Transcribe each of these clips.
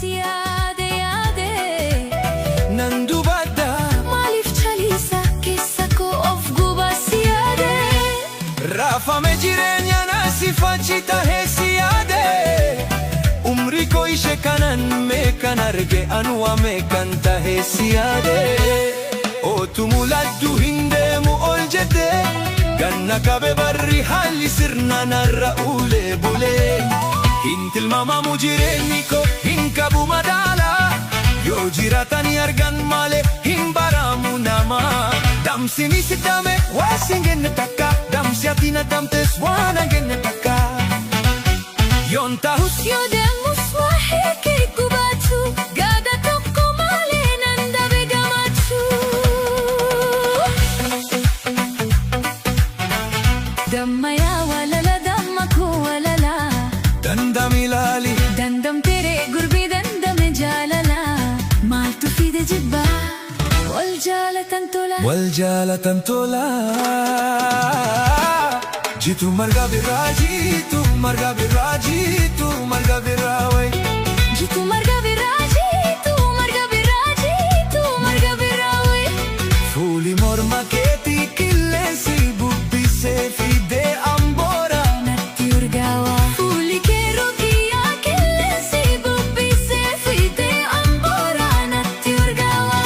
yaade yaade nan dubadda maaliif chalisa keessa koo of gubas yaade raafame jireenya naasi fachi tahee si yaade umrii koo ishee kanan meeqan arge anuma meeqan tahee si yaade otu muladdu hin deemu ol jedhe ganna qabe barri haalli sirna narra ulee bulee hin tilmaamamu jireenyi koo hin qabu madaala yoo jiraatanii argan malee hin baramu nama damsini siddame waa singenne takka damsi ati na damtes waan angenne takka yoon tahus yoo deemus waa heekee gubatu gaada tokko malee nan dhabe gammachuu damma yaa walala damma koo walala dandam ilaali dandamtere gurbii dandame jaalala maaltu fide jibba wal jaalatan tola jitu marga birraa jitu marga birraa jitu marga birraa way jitu marga birraa jitu marga birraa jitu marga birraa way fuuli morma keetii qilleensi bubbisee fide amboora natti urgaawa fuuli kee rogiyaa qilleensi bubbisee fide amboora natti urgaawa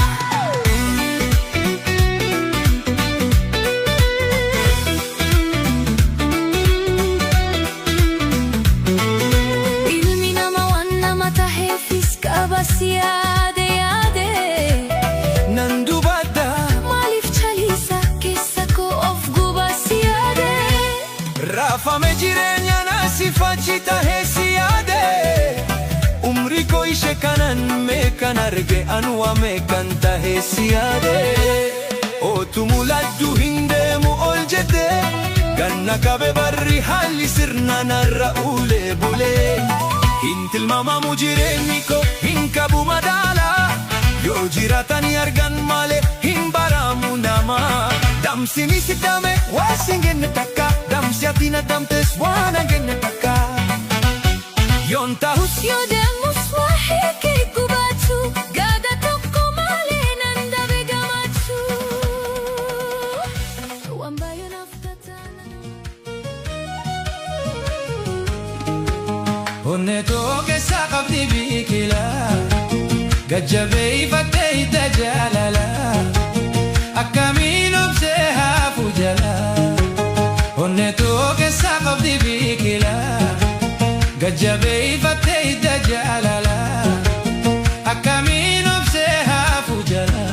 ilmi nama waan nama taheefis qabas yaade yaade nan dubadda maaliif chalisa keessa koo of gubas yaade raafame jireenya naasi fachi tahee si yaade umrii koo ishee kanan meeqan arge anuma meeqan tahee si yaade otu muladdu hin deemu ol jedhe ganna qabe barri haalli sirna narra ulee bulee hin tilmaamamu jireenyi koo hin qabu madaala yoo jiraatanii argan malee hin baramu nama damsini siddame waa singenne takka damsi ati na damtes waan angenne takka yoon tahus yoo deemus waa heekee gubatu gaada tokko malee nan dhabe gammachuu waan baay'ee naaf tataana onne too keessaa qabdi biqila gajjabee ifattee hidda jaalala akkamiin obsee haafu jala onne too keessaa qabdi biqila gajjabee ifattee hidda jaalala akkamiin obsee haafu jala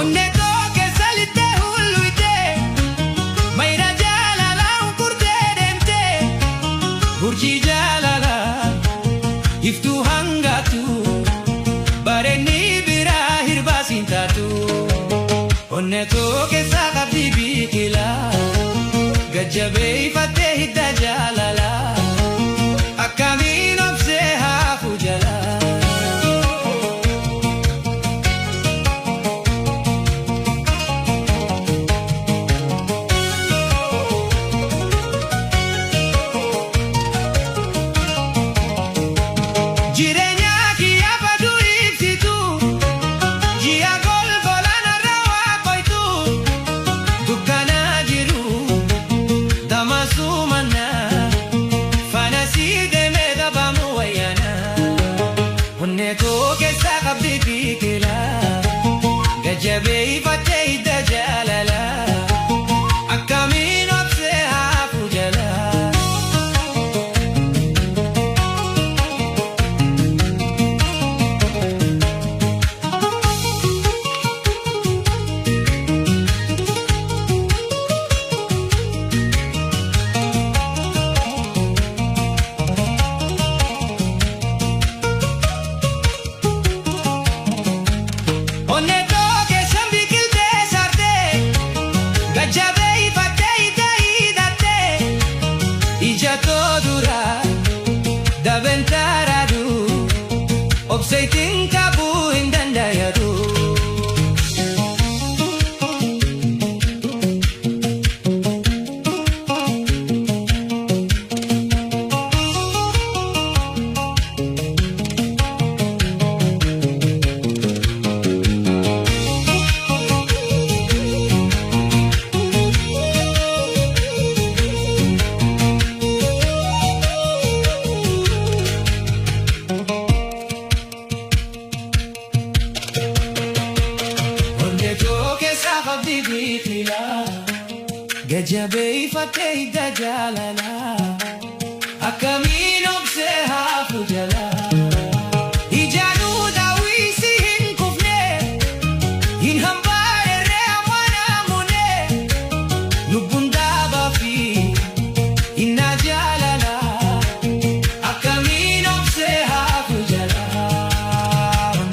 onne too keessa litte hulluite mayra jaalala unkurtee deemte urjii jaalala iftuu hangatu bareenni biraa hirbaasin taatu onne too keessa qabdi biqila gajjabee ifattee hidda jaalala akkamiin obsee haafu jala jireenya kiyya baduu ibsitu ji'a golgolana rawaa qoytu dukkanaa jiru damasuu manna fanasii deemee dhabamu wayyaana onne too keessaa qabdi biqila gajjabee ifattee hidda jaalala akkamiin obsee haafu jala onne too keessan biqiltee sartee gajjabee ifattee hidda hidhattee ija too dura dabentaaraadhu fateh jalala akamino bseha fujala ijanu dawisi hin kufne hin hambare remana mune nubunda bafi inna jalala akamino bseha fujala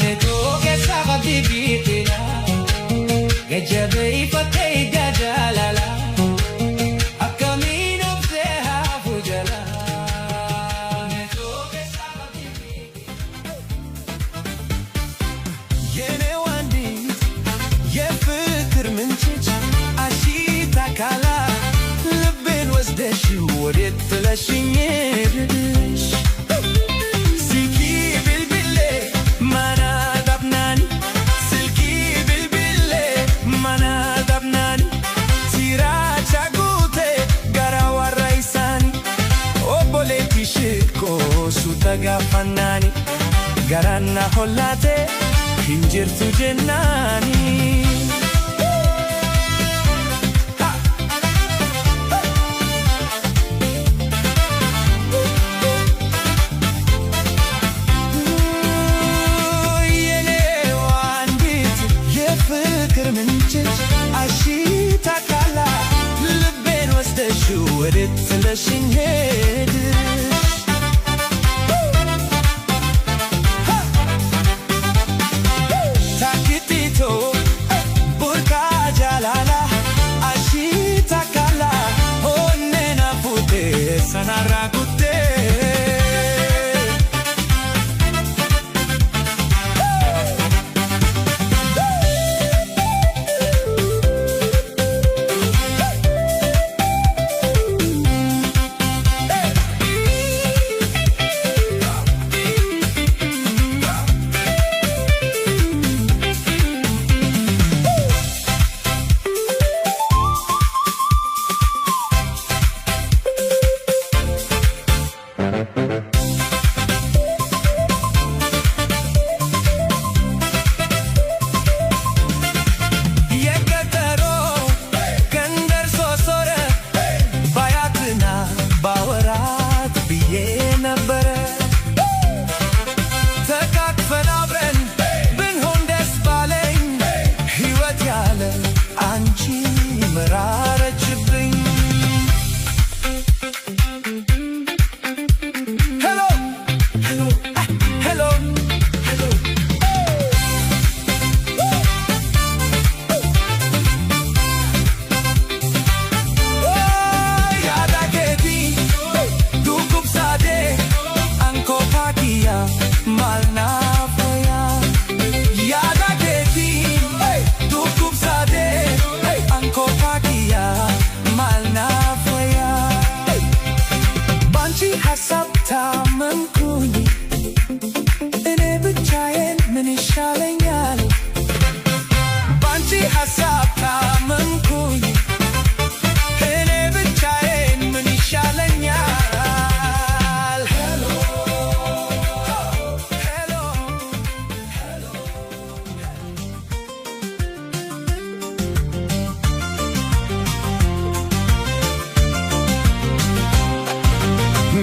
ne to ke sabati bitila gajabe fateh jalala ወዴት ጥለሽኝ ሄድሽ ስልኪ ብልብሌ ማናዳብናኒ ስልኪ ብልብሌ ማናዳብናኒ ሲራቻ ጉቴ ጋራዋራይሳኒ ኦቦሌቲሽ ኮ ሱተጋፋናኒ ጋራና ሆላቴ ሂንጅርቱ ጀናኒ ወዴት ጥለሽኝ ሄድሽ ታክቲቶ ቡርካ ጃላላ አሺታ ካላ ሆኔና ፉቴ ሰናራ ጉቴ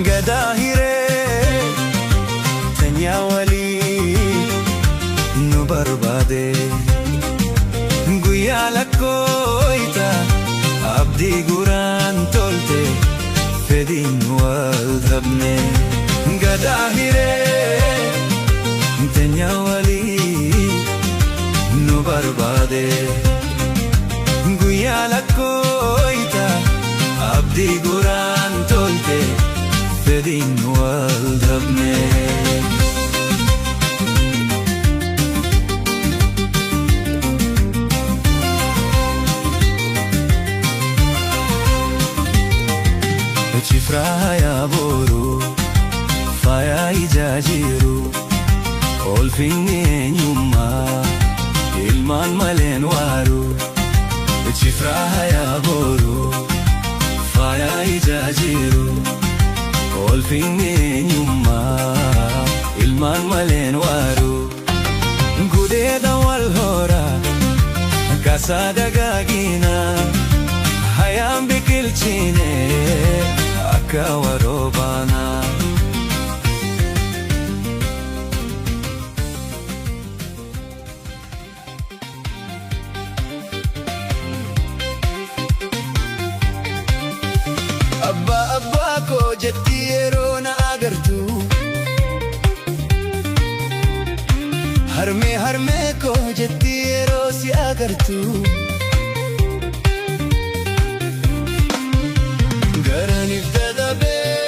Gadahire tanya wali nu barbade guya lakoita abdi guran tolte fedin wal dhabne gadahire tanya wali nu barbade guya lakoita abdi guran tolte fedin wal dhabne Chifraya boru faya ijajiru olfinge nyuma ilman malen waru Chifraya boru faya ijajiru olfinge nyuma ilman malen waru gudeda wal hora kasada gagina hayam bikil chine akka waroobaana. Abbaa abbaa koo jetti yeroo na agartu, harmee harmee koo jetti yeroo si agartu. Garaniif dadhabee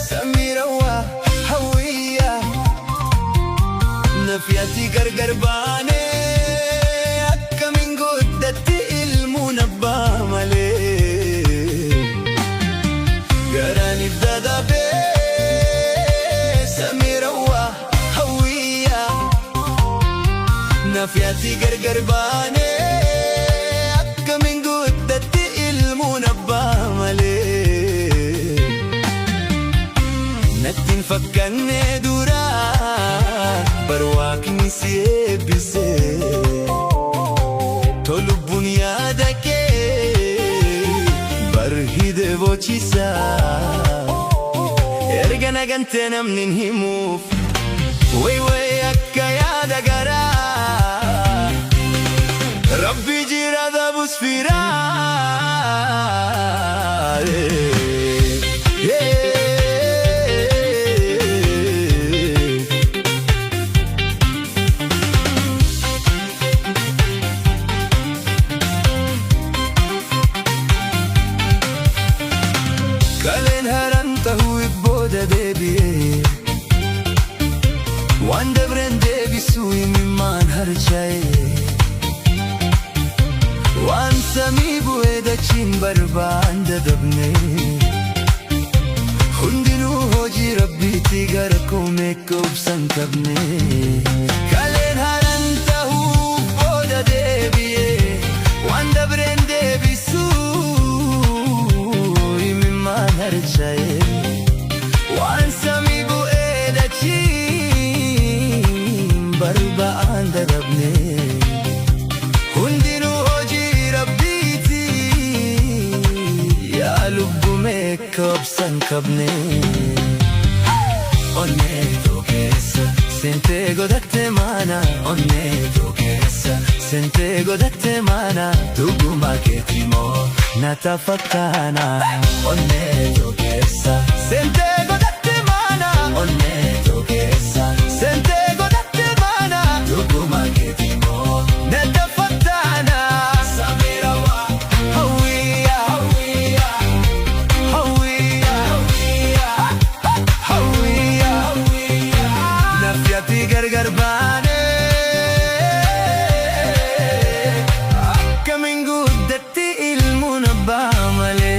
samiirawaa hawwiyyaa nafyatti gargar baanee akkamiin guddatti ilmuun abbaa malee. Garaniif dadhabee samiirawaa hawwiyyaa nafyatti gargar baanee akkamiin guddatti ilmuun abbaa malee. Nattiin fakkanne duraa barwaaqni si eebbisee tolubbuun yaada kee barhide bochisaa. Erga nagantee namni hin himuuf way akka yaada garaa Rabbi jira dabus firaa. Kaleen haran tahuu ibbooda deebi'ee waan dabreen deebisuu imimmaan harcaa'ee waan samii bu'ee dachiin barbaan dadhabnee hundinuu hojii rabbiitti gara koomee qobsan qabnee. Kaleen haran tahuu booda deebi'ee waan dabreen deebisuu imimmaan harcaa'ee waan samii bu'ee dachiin barbaan dadhabnee hundinuu hojii rabbiitti yaa lubbumee qobsan qabnee. Onnee too keessa seentee godhatte maana, onnee too keessa seentee godhatte maana, dhuguma keetii moo natti fakkaana. Onnee too keessa seentee godhatte maana, onnee too keessa seentee godhatte maana, dhuguma keetii moo natti fakkaana. Samiirawaa hawwiyyaa hawwiyyaa nafyatti gargar baanee akkamiin guddatti ilmuun abbaa malee.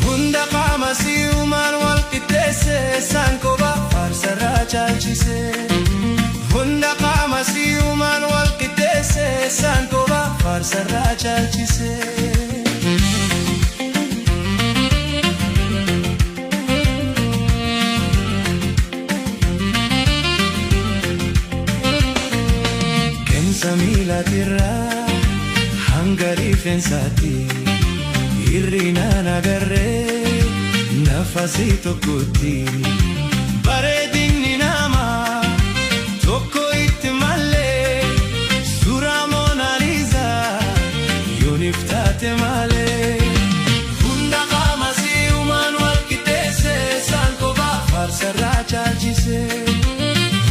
Hunda qaama si'umaan wal qixxeessee saanqoba faarsarraa caalchisee. Hunda qaama si'umaan wal qixxeessee saanqoba faarsarraa caalchisee. Qeensa miilaatirraa hanga rifeensaatti hir'inaan agarree nafasii tokkotti bareedinni namaa tokko itti malee suuraa Moonaaliizaa yoonif taate malee. Hunda qaama si'umaan wal qixxeessee saanqoba faarsarraa caalchisee.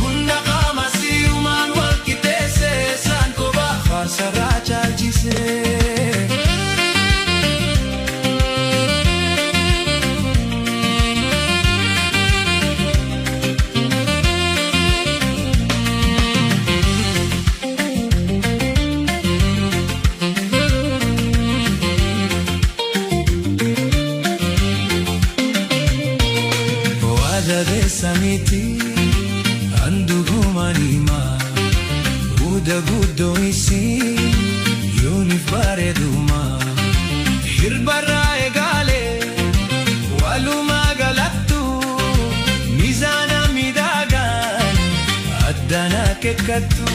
Hunda qaama si'umaan wal qixxeessee saanqoba faarsarraa caalchisee. miti andugumanima Uda guddo isi yunif bareeduma Hirbarra eegale waluma galattu Mizaana midhagaan addana kekkattu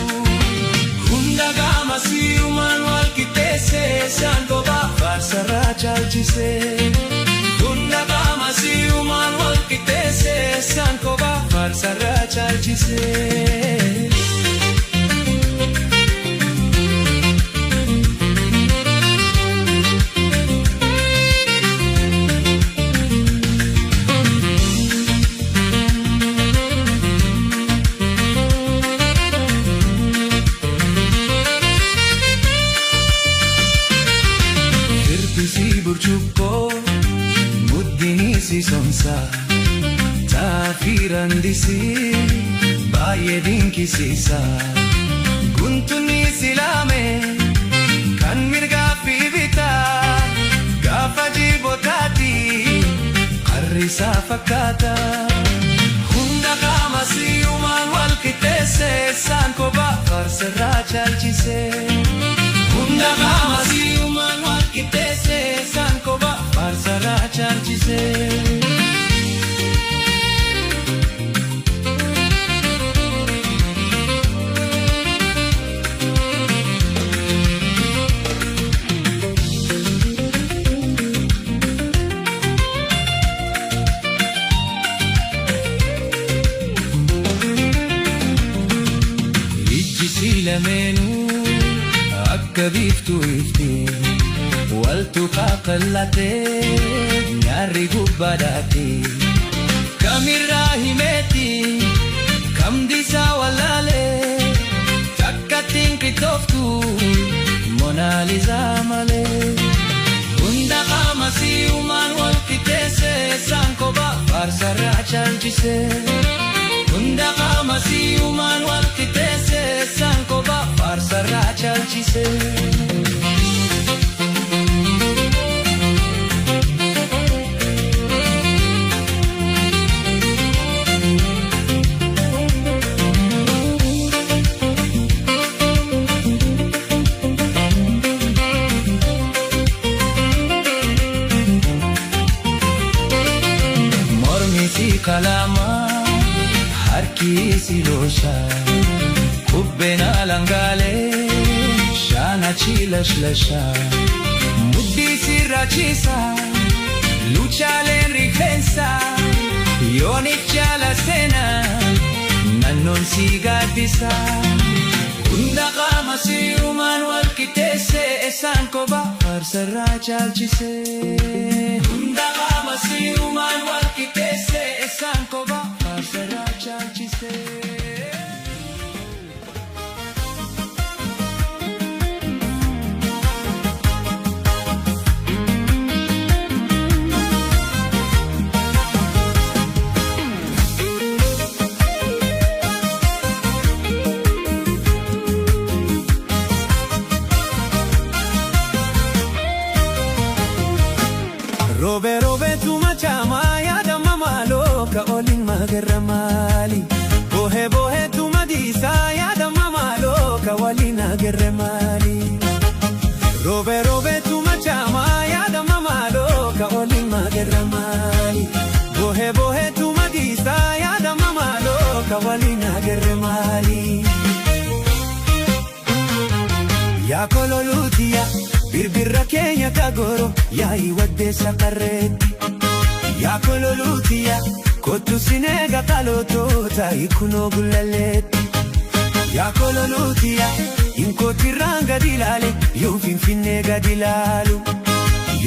Hunda gama sirumaan wal qixxeesse saanqoba faarsarraa caalchise Hunda gama sirumaan wal qixxeesse saanqoba faarsarraa caalchise burcuqqo muddinisi somsa taafirandisi baay'ee dinqisiisa guntunni silaame kan mirgaa fi bitaa gaafa jibotaati qarrisaa fakkaata hunda qaama si'umaan wal qixxeesse saanqoba faarsarraa caalchise Hunda gama si'umaan wal qixxeesse saanqoba faarsarraa caalchise Ijji si lameenuu akka biiftuu ifti waltu qaqallatee nyaarri gubbaadhaati kamirraa himeeti kamdisaa wallaalee takkattiin qixxooftu monaalizaa malee hunda qaama si'umaan wal qixxeesse saanqoba faarsarraa caalchise Hunda qaama si'umaan wal qixxeesse saanqoba faarsarraa caalchise Mormi si qalama Harkisi loosha kubbeen alangalee shaana chilashlasha mudhii sirraachisa luchaaleen rifeensa yooniif jaala seenaa naannoon si gaaddisa hunda qaama si'umaan wal qixxeesse saanqoba faarsarraa caalchise hunda qaama si'umaan wal qixxeesse saanqoba faarsarraa caalchise Robe robe tu machama yaada mamalo ka olin magarramali bohe bohe tu madisa yaada mamalo ka walin agarramali Robe robe tu machama yaada mamalo ka olin magarramali bohe bohe tu madisa yaada mamalo ka walin agarramali Ya kololutia birbirra keenya kagoro yaa'i waddeessa qarreetti yaa kololuutiya kottu sineega qalootoota ikunoo gullalleetti yaa kololuutiya inkootirraan gadi ilaale yoo finfinnee gadi ilaalu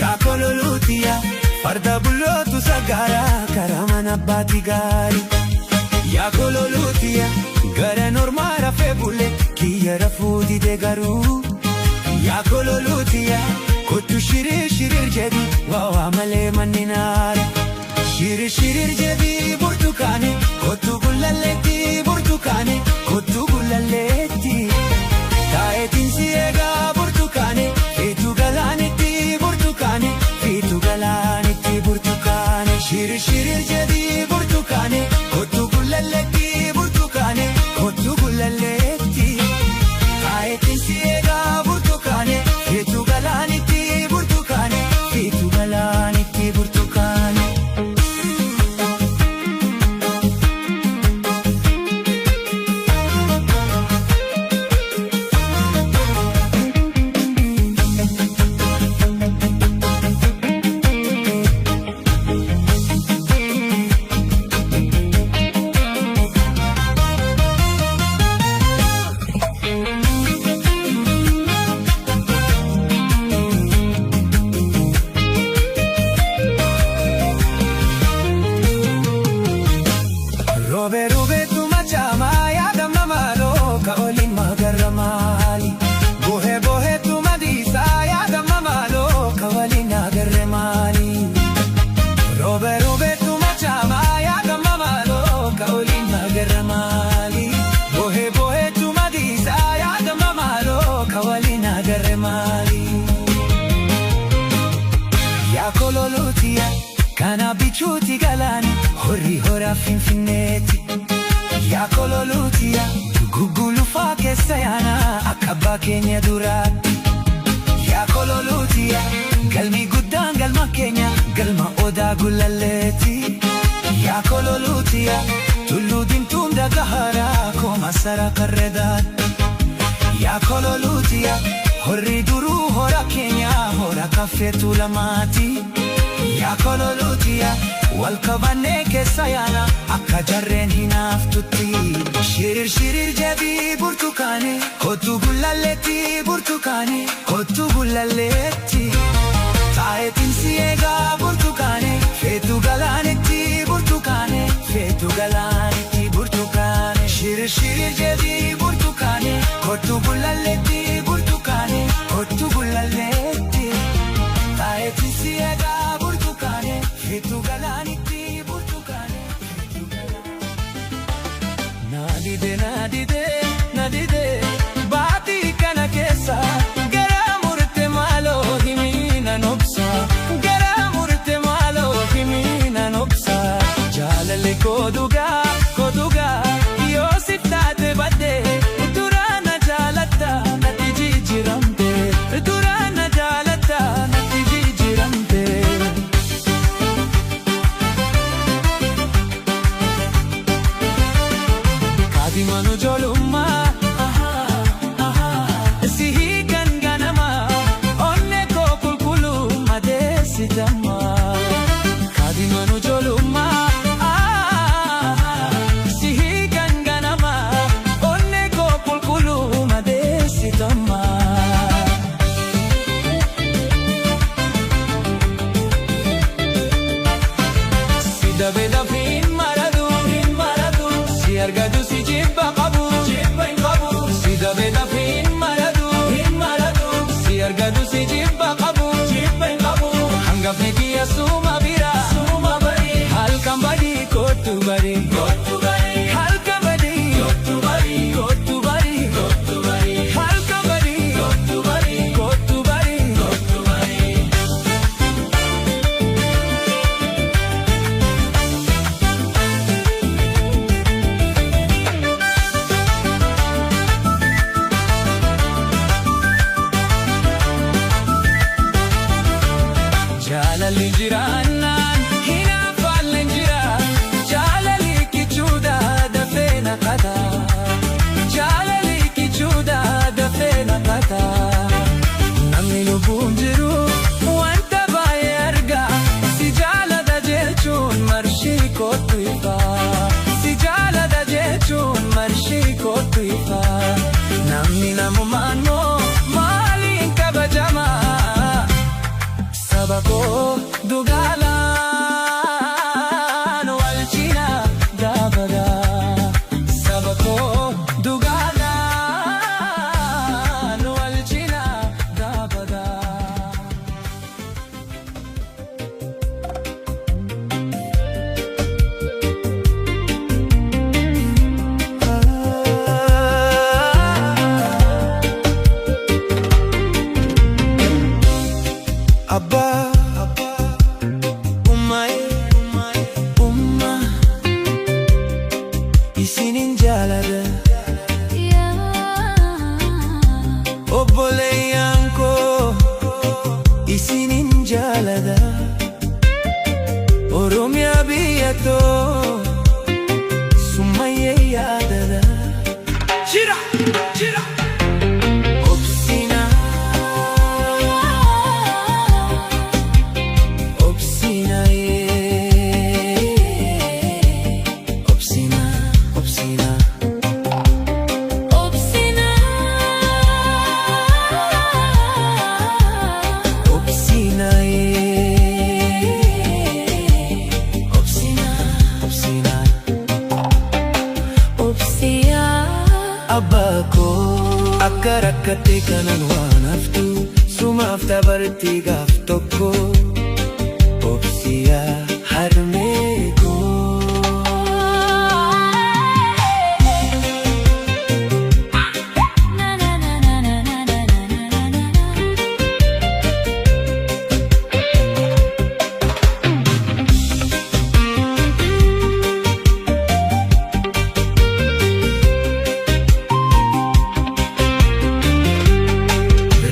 yaa kololuutiya farda bullootu sagaaraa karaa mana abbaati gaari yaa kololuutiya gara normaa rafee bulle kiyya rafuu dide garuu Ya kololuutiya kottu shirir shirir jedhi waa malee manni naara shirir shirir jedhi burtukaane kottu gullalleetti burtukaane kottu gullalleetti taa'eetiin si eegaa burtukaane feetu galaanitti burtukaane feetu galaanitti burtukaane shirir shirir jedhi burtukaane kottu Robe robe tuma chama ya damma malo ka olin magaramali. Bohe bohe tuma disa ya damma malo ka olin agaremali. Robe robe tuma chama ya damma malo ka olin magaramali. Bohe bohe tuma disa ya damma malo ka olin agaremali. Ya kololutia kana bichuti galani hori hora finfinneti. Ya kololutia gugulu fake sayana akaba kenya durati. Ya kololutia galmi guddan galma kenya galma oda gulaleti. Ya kololutia tullu dimtum da gahara koma sara karredat. Ya kololutia hori duru hora kenya hora kafetu lamati. Ya kololutia walkabane ke sayana akka jarren hinaftutti. Shirir shirir jadi burtukane kotu gulaleti burtukane kotu gulaleti. Taetin siega burtukane fetu galanetti burtukane fetu galanetti burtukane. Shirir shirir jadi burtukane kotu gulaleti burtukane kotu gulaleti. Taetin siega fetu galanitti burtukane fetu galani. Nadide nadide nadide baati kana keessa gara murte malo himina nobsa. Gara murte malo himina nobsa. Jaalale koduga koduga yoosif taate badde durana jaalatta natti jijjiramte. Durana jaalatta natti jijjiramte. Manu jolumma sihi kan ganama onne ko kulkulu madesitama. Kadi manu jolumma sihi kan ganama onne ko kulkulu madesitama. Sida beda fin maradu si argadu si jibba qabu jibba qabu. Sida beda fin maradu si argadu si jibba qabu jibba qabu. Hangafne kiya suma bari halkan badi kotu bari halkan badi kotu bari halkan badi kotu bari. Jaalali jiraanan hinafallen jira. Jaalali kichuda dafee naqata. Jaalali kichuda dafee naqata. Namni lubbuun jiru wanta baay'ee arga. Si jaalada jechuun marshii kootu ifa. Si jaalada jechuun marshii kootu ifa. Namni namumaan moo maaliin kabajama. Sabako dugalan walchina dabada. Sabako dugalan walchina dabada. Abba isinin jaalada obboleeyyan koo isinin jaalada. Oromiyaa biyya too summayyee yaadada. Jira jira obsina obsina obsina obsina obsina obsina obsina obsina. akka rakkate kanan waan haftu sumaaf dabartii gaaf tokko obsiyaa harmee koo.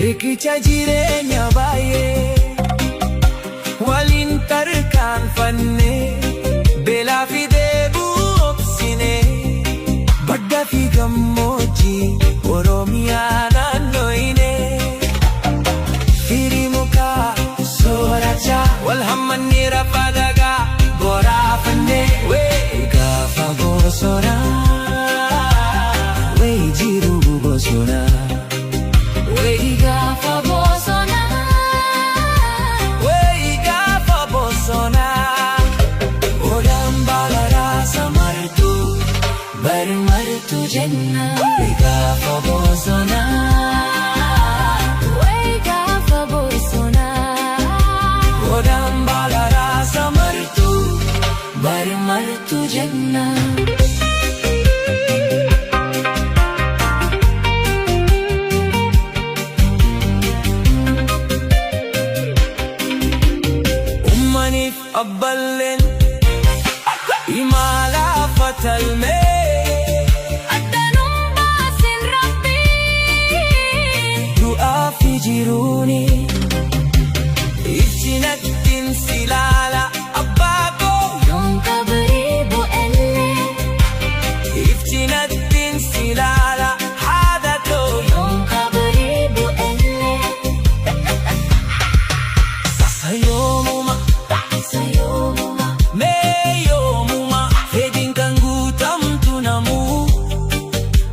Rikicha jireenya baay'ee waliin tarkaanfannee beelaa fi dheebuu obsinee baddaa fi gammoojjii Oromiyaa naannooyinee firii mukaa soorachaa wal hammannee rafaa dhagaa boraafannee wee gaafa bosonaa wee jiruu bosonaa. Martu jenna gaafa bosonaa gaafa bosonaa odaan baala raasa martu bari martu jenna. Ummaniif abballeen imala fatalmee jiruni iftinattin silala abbako yonka baribu elle iftinattin silala hadato yonka baribu elle sayomuma meyomuma fedin kangutam tunamu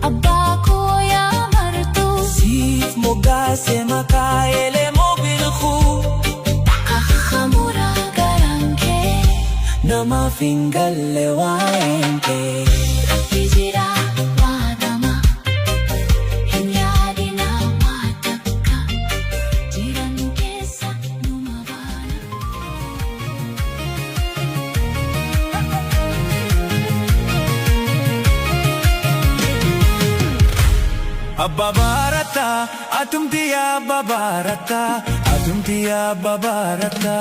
abbako ya martu sif mogase makaele mobilku kakhamura garanke nama fingalle waenke rakijira wadama hinyadina wataka jiran kesa numabana Abba barata atumti abba barata atumti abba barata.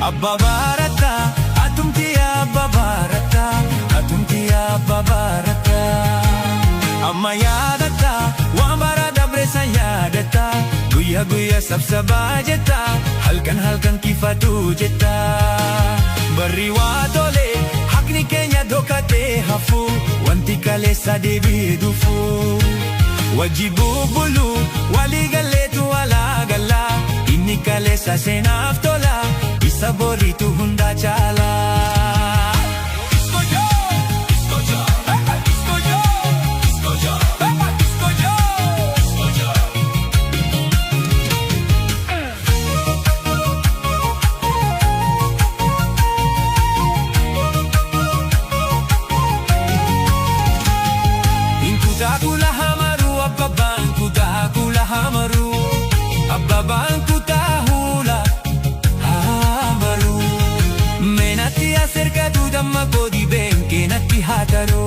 Abba barata atumti abba barata atumti abba barata. Amma yaadata waan bara dabre san yaadata guyyaa guyyaa sabsabaa jetta halkan halkan kifatu jetta barri waa tole haqni keenya dhokatee hafu wanti kaleessa deebi'ee dhufu wajji bubbulu walii galleetu walaa galla inni kaleessa seenaaf tola isa boriitu hunda caala. Abbaban kutahula hamaru menati acerca tu damma kodi benke natti hataro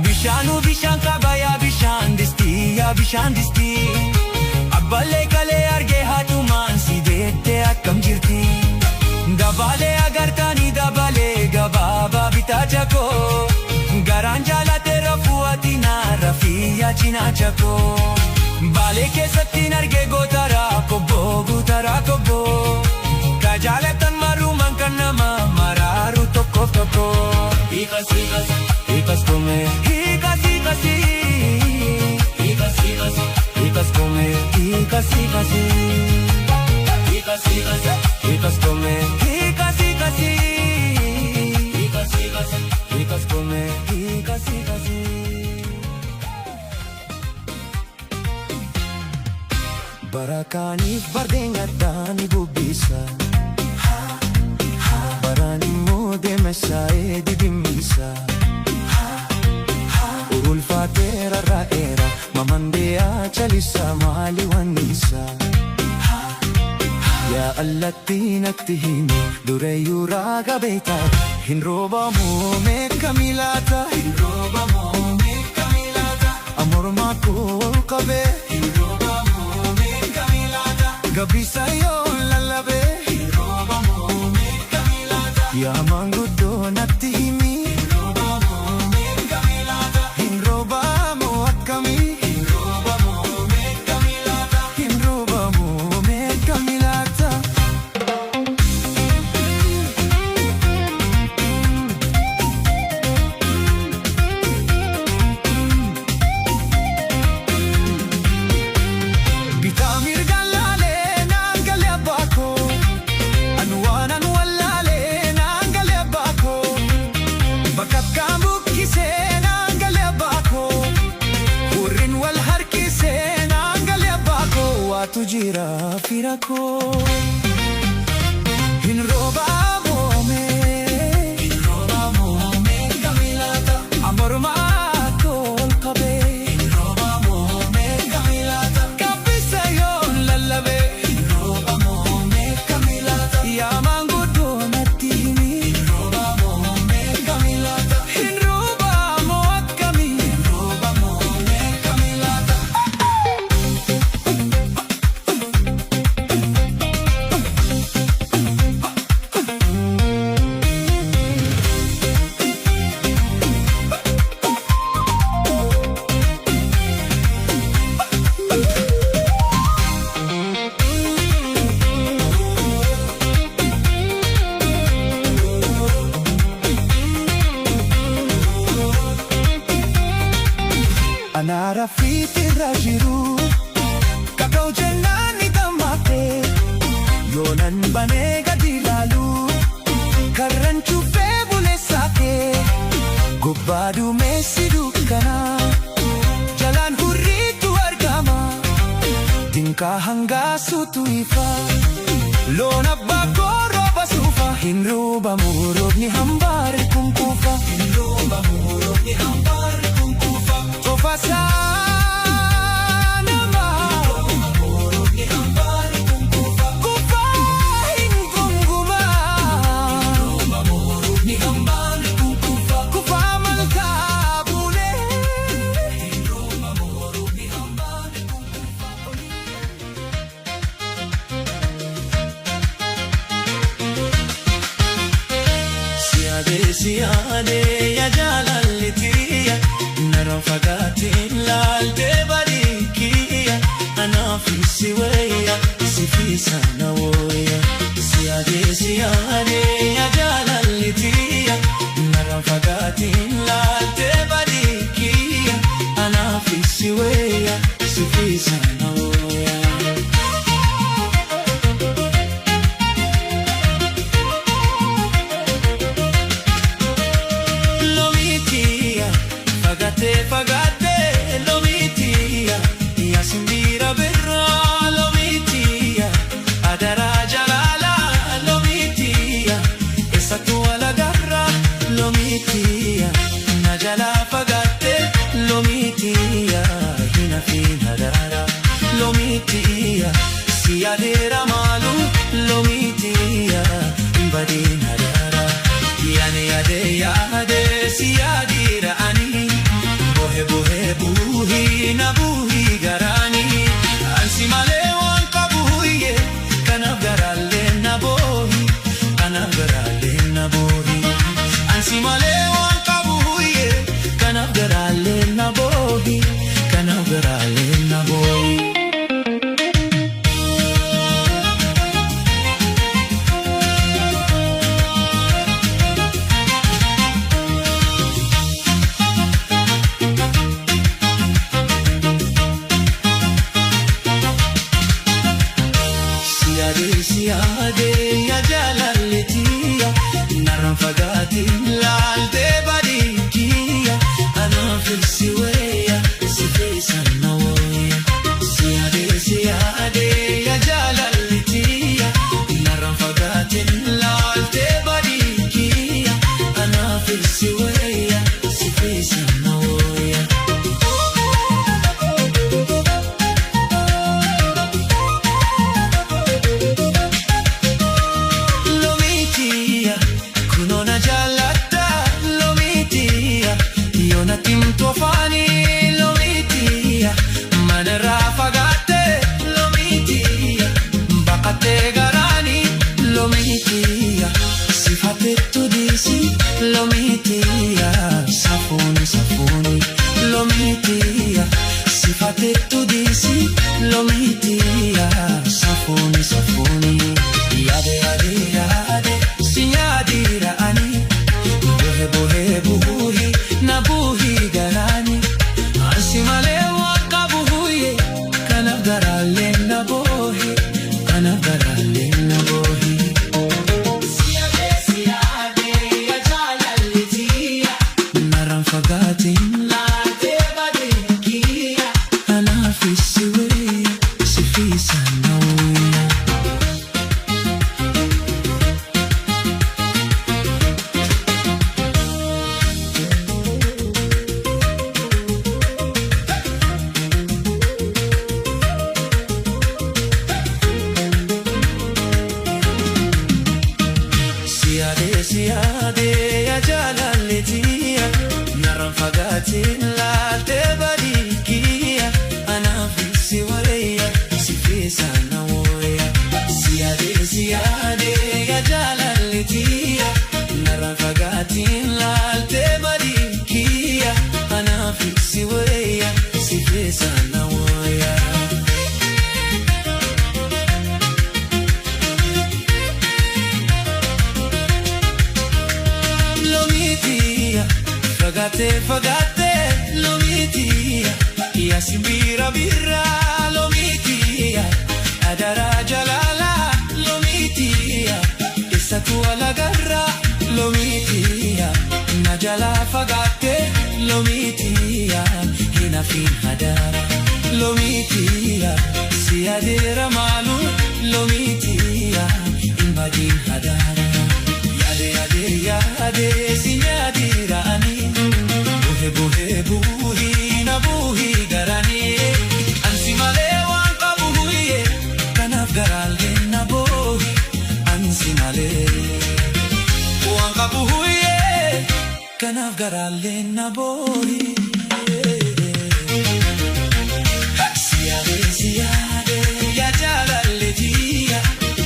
bishanu bishan kabaya bishan disti abballe kale arge hatuman sidette akkam jirti dabale agartani dabale gababa bitachako garan jalate rafuatina rafiya chinachako bale kesatti narge gotara kobo kajalatan maruman kanama mararu tokko hikas come hikas come hikas come hikas come chalisa maali wanisa. Yaa allattii natti himi dureeyyuu raaga beektaa. Hin roobamoo meeqa milaata. Hin roobamoo meeqa milaata. Amormaa koo qabee. Hin roobamoo meeqa milaata. Gabbisa yoo lallabee. Hin roobamoo meeqa milaata. Yaa maanguddoo natti himi. Hin roobamoo meeqa milaata. Hin roobamoo akkamii. Hin roobamoo meeqa milaata. Hin roobamoo meeqa milaata. Tu jira firako. Hin roobamoo meeqa milaata. Amormaa koo qabee. Hin roobamoo meeqa milaata. Gabbisa yoo lallabee. Hin roobamoo meeqa milaata. Yaa maanguddoo natti himi. Hin roobamoo meeqa milaata. Hin roobamoo akkamii. Hin roobamoo meeqa milaata. Anaara fiitirra jiru kaka'u jennaan ni gammaate. Yoonan banee gadi ilaalu karran cuuphee buleessaa kee. Gubbaa duumessi dukkana jalaan hurriitu argama. Dinkaa hangaasuutu ifa loon abbaa koo rooba suufa. Hin roobamoo roobni hambaare kun kuufa. Hin roobamoo roobni hambaare kun kuufa. Tofasa nama. Hin roobamoo roobni hambaare kun kuufa. Kuufa hin gunguma. Hin roobamoo roobni hambaare kun kuufa. Kuufa malkaa bulee. Hin roobamoo roobni hambaare kun kuufa. Siyaade yaa jaalalleetiya narra fagaatiin laaltee bareekiya anaaf si wayya si fiisa na wayya. Siyaade yaa jaalalleetiya narra fagaatiin laaltee bareekiya anaaf si wayya si fiisa na wayya. Fagate lomitiya ya simbira birra lomitiya adara jalala lomitiya esa tu ala garra lomitiya najala fagate lomitiya hina fina dara lomitiya siyadera malu lomitiya badina dara yade siyadira ani. Bohe buhi na buhi garani ansi male wan kabuye kanaf garalle na bohi ansi male wan kabuye kanaf garalle na bohi Siyaade yaa jaalalleetiya narra fagaatiin laaltee sifatettu diisi lomitiya safuni safuni lomitiya sifatettu diisi lomitiya safuni safuni yade yade yade sinyadira ani bohe bohe buhi na buhi garani asimale wakabuhuye kanavgarale na bohi kanavgarale na bohi Fagatin la te badikia ana fisiwe sifisa nauya siade ya jalaletia Fagatin la te badikia ana fisiwe sifisa nauya siade ya jalaletia nara fagatin la te badikia ana fisiwe sifisa nauya Fagate lomitia ya simbira birra lomitia adara jalala lomitia esa tua la garra lomitia najala fagate lomitia hina fin hadara lomitia siadera malu lomitia imbadin hadara yade yade yade sinyadira ani Buhe buhi na buhi garani Ansimale wanka buhuye Kanavgarale na bohi Ansimale wanka buhuye Kanavgarale na bohi Siade ya jalale tia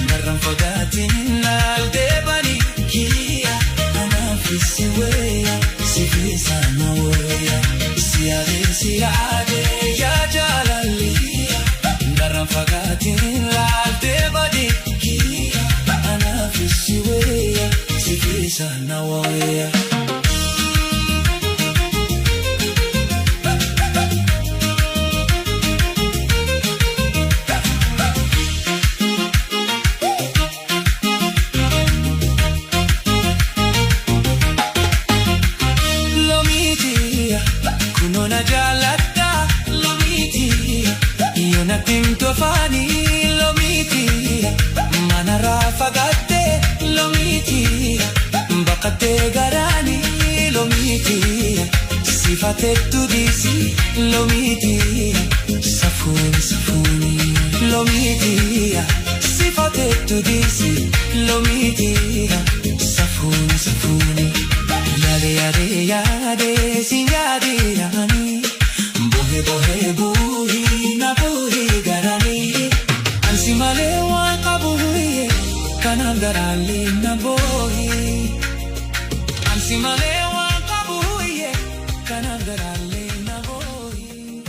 Naran fagatin al debani kia Anafisiwe sifisa nauya siade ya jalaliya naran fagatin la te badikia ana fisiwe sifisa nauya Jalata lomitia io natim tofani lomitia manara fagate lomitia bakate garani lomitia sifatettu disi lomitia safuni safuni lomitia sifatettu disi lomitia safuni safuni yade yade yade sinyadira Bohe buhi na buhi garani Ansimale wanka buhuye Kanavgarale na bohi Ansimale wanka buhuye Kanavgarale na bohi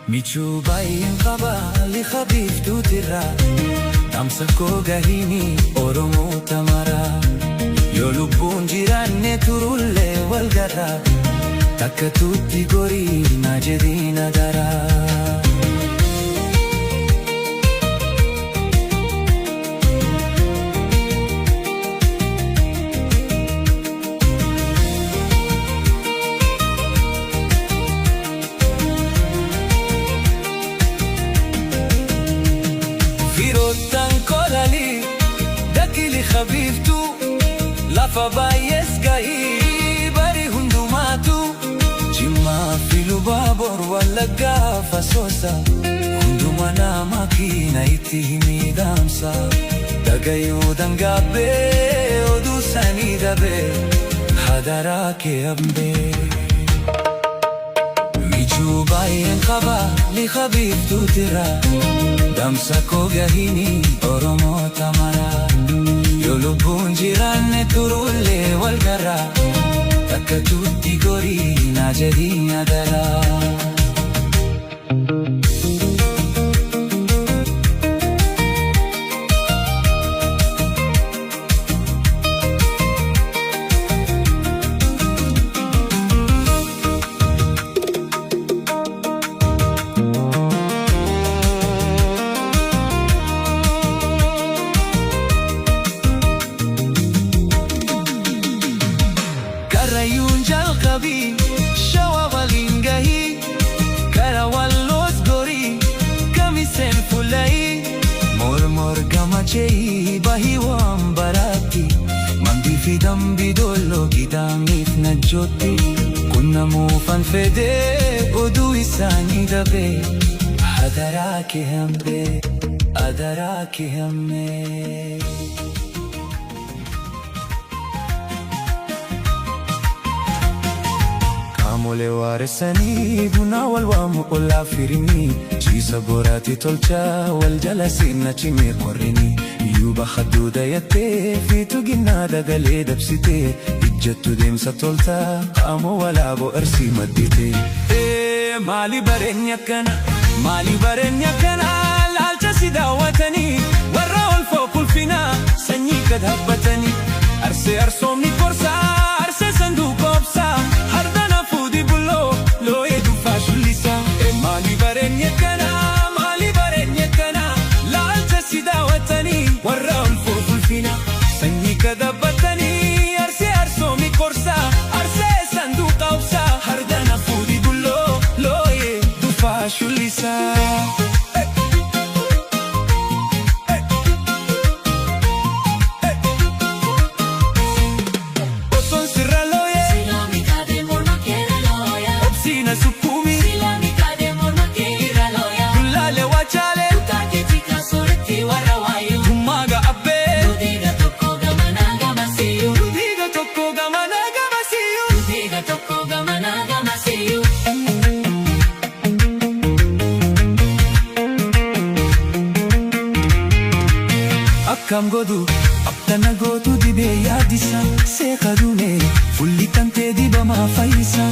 Michu bayin qabali khabif tutira Tamsako gahini oromo tamara Yo lubbun jiranne turulle walgarra Takka tutti gori na jedina dara Firottan korali dakili khabiftu lafa bayes gahi bari hundumatu Jimma filu babor walaga fasosa hundumana makina itihimi damsa dagayu dangabe odusani dabe hadara ke ambe Michu bayin khaba li khabif tutira damsa ko gahini oromo tamara turullee wal garaa takka tuutti gorii na jedhii adaraa. Karayuun jalqabii shawaa waliin gahii karaa walloos gorii kamiseen fuula'ii mormor gamachee bahii waan baraatti mambii fi dambii dolloo gidaamiif najjootti qunnamuufan fedhee oduu isaanii dabee adaraa kee hambee adaraa kee hammee. Qaamolee waaresanii buna wal waamu ollaa firimii ciisa boraatti tolchaa wal jala seenna cimee qorrinii iyyuu bakhaduu dayattee fiitu ginnaa dagalee dabsitee ijjattu deemsa toltaa qaamoo walaaboo arsii madditee. Maali bareenya kana maali bareenya kana laalcha si daawwatanii warra olfoo kulfinaa sanyii gad habbatanii arsee arsoomni korsaa arsee sanduuqa obsaa hardana fuudhi bulloo looyee dhuunfaa shullisaa. Maali bareenya kana maali bareenya kana laalcha si daawwatanii warra olfoo kulfinaa sanyii gad habbatanii arsee arsoomni korsaa arsee sanduuqa obsaa hardana fuudhi bulloo looyee dhuunfaa shullisaa. Akkam godhu abdana gootu dibee yaaddisa seeqa duunee fulli tantee dibamaa fayyisa.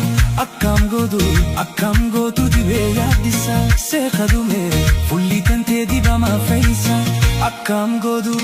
Akkam gootu dibee yaaddisa seeqa duunee fulli tantee dibamaa fayyisa. Akkam godhu.